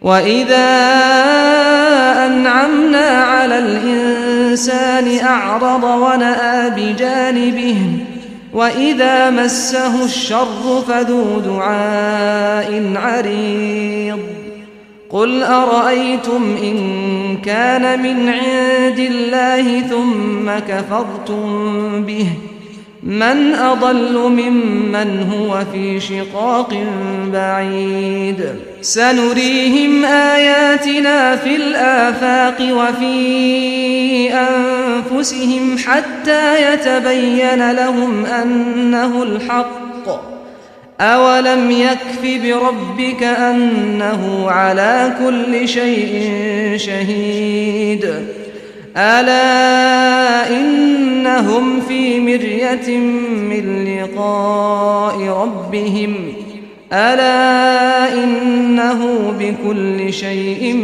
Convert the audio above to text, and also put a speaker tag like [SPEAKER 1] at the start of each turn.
[SPEAKER 1] وإذا أنعمنا على الإنسان أعرض ونأى بجانبه وإذا مسه الشر فذو دعاء عريض قل أرأيتم إن كان من عند الله ثم كفرتم به من أضل ممن هو في شقاق بعيد سنريهم آياتنا في الآفاق وفي أنفسهم حتى يتبين لهم أنه الحق أولم يكف بربك أنه على كل شيء شهيد ألا إنهم في مرية من لقاء ربهم ألا إنه بكل شيء